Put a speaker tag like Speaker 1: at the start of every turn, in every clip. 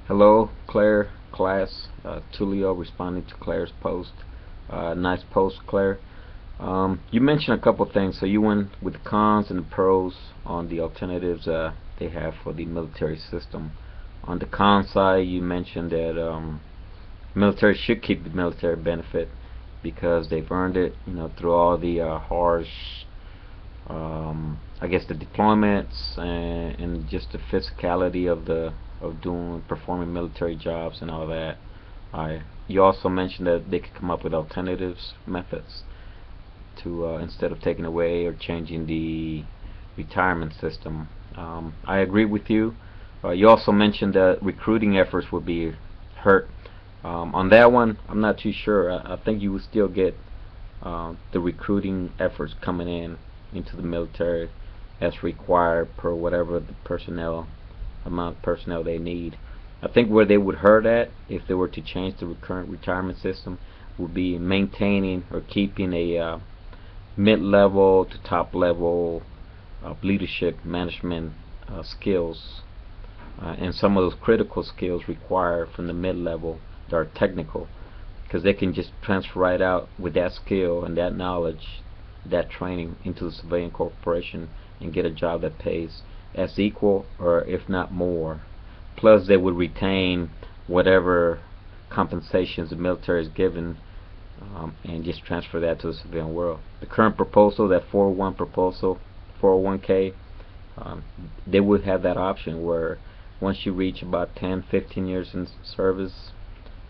Speaker 1: Hello, Claire, class. Tulio responding to Claire's post. Nice post, Claire. You mentioned a couple things. So you went with the cons and the pros on the alternatives they have for the military system. On the con side, you mentioned that military should keep the military benefit because they've earned it, through all the harsh, I guess, the deployments and just the physicality of doing performing military jobs and all that. You also mentioned that they could come up with alternatives methods to instead of taking away or changing the retirement system. I agree with you. You also mentioned that recruiting efforts would be hurt. On that one, I'm not too sure. I think you would still get the recruiting efforts coming into the military as required per whatever the amount of personnel they need. I think where they would hurt at if they were to change the current retirement system would be maintaining or keeping a mid-level to top-level leadership management skills, and some of those critical skills required from the mid-level that are technical, because they can just transfer right out with that skill and that knowledge, that training into the civilian corporation and get a job that pays as equal or if not more. Plus they would retain whatever compensations the military is given, and just transfer that to the civilian world. The current proposal, that 401 proposal, 401k, they would have that option where once you reach about 10-15 years in service,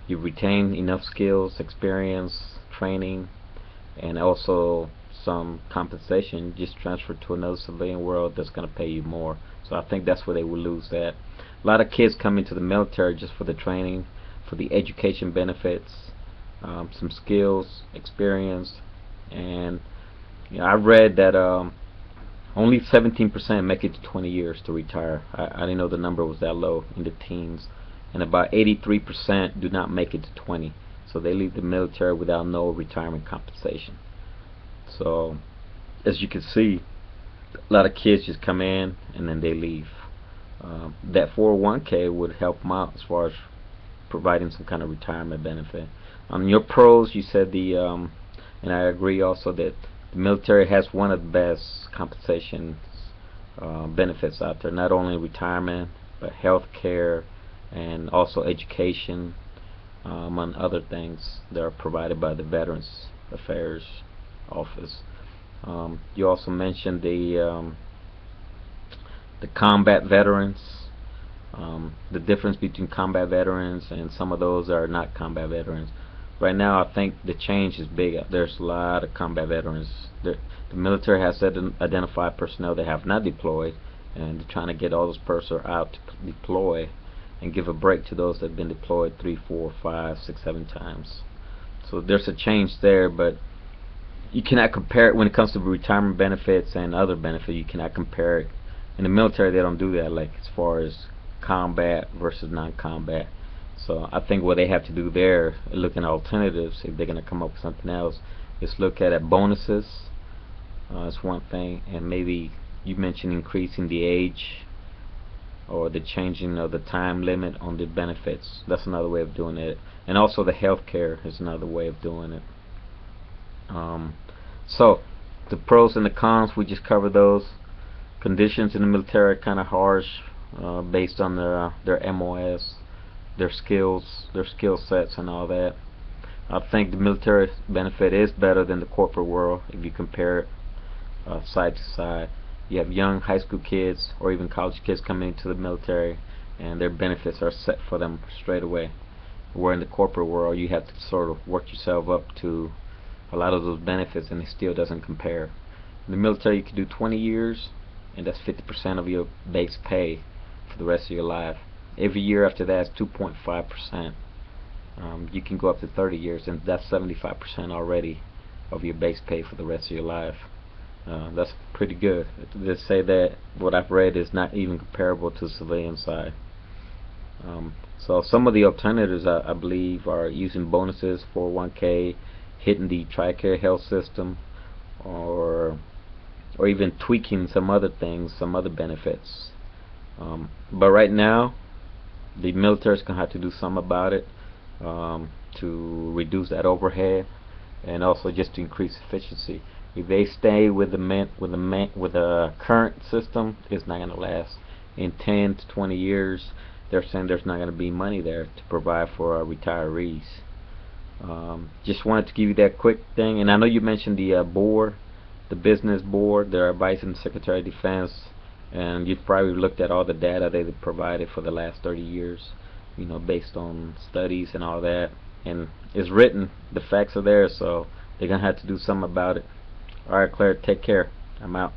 Speaker 1: you retain enough skills, experience, training, and also some compensation, just transfer to another civilian world that's going to pay you more. So I think that's where they would lose that. A lot of kids come into the military just for the training, for the education benefits, some skills, experience, and I read that only 17% make it to 20 years to retire. I didn't know the number was that low, in the teens, and about 83% do not make it to 20. So they leave the military without no retirement compensation. So as you can see, a lot of kids just come in and then they leave. That 401k would help them out as far as providing some kind of retirement benefit. Your pros, you said and I agree also that the military has one of the best compensation benefits out there. Not only retirement, but health care and also education, among other things that are provided by the Veterans Affairs Office. You also mentioned the combat veterans, the difference between combat veterans and some of those that are not combat veterans. Right now, I think the change is big. There's a lot of combat veterans. The military has identified personnel that have not deployed, and they're trying to get all those personnel out to deploy and give a break to those that have been deployed 3, 4, 5, 6, 7 times. So there's a change there, but you cannot compare it when it comes to retirement benefits and other benefits. You cannot compare it. In the military, they don't do that, like as far as combat versus non-combat. So I think what they have to do there, looking at alternatives, if they're going to come up with something else, is look at bonuses. That's one thing, and maybe you mentioned increasing the age or the changing of the time limit on the benefits. That's another way of doing it, and also the health care is another way of doing it. So the pros and the cons, we just covered those. Conditions in the military are kind of harsh, based on their MOS, their skills, their skill sets, and all that. I think the military benefit is better than the corporate world if you compare it side to side. You have young high school kids or even college kids coming into the military, and their benefits are set for them straight away. Where in the corporate world, you have to sort of work yourself up to a lot of those benefits, and it still doesn't compare. In the military, you can do 20 years, and that's 50% of your base pay for the rest of your life. Every year after that is 2.5%. You can go up to 30 years, and that's 75% already of your base pay for the rest of your life. That's pretty good. They say that what I've read is not even comparable to the civilian side. So some of the alternatives, I believe, are using bonuses, 401k, hitting the TRICARE health system, or even tweaking some other things, some other benefits. But right now, the military's gonna have to do something about it, to reduce that overhead, and also just to increase efficiency. If they stay with the current system, it's not gonna last. In 10 to 20 years, they're saying there's not gonna be money there to provide for our retirees. Just wanted to give you that quick thing, and I know you mentioned the board, the business board. They're advising the Secretary of Defense, and you've probably looked at all the data they've provided for the last 30 years, based on studies and all that, and it's written, the facts are there, so they're gonna have to do something about it. Alright, Claire, take care. I'm out.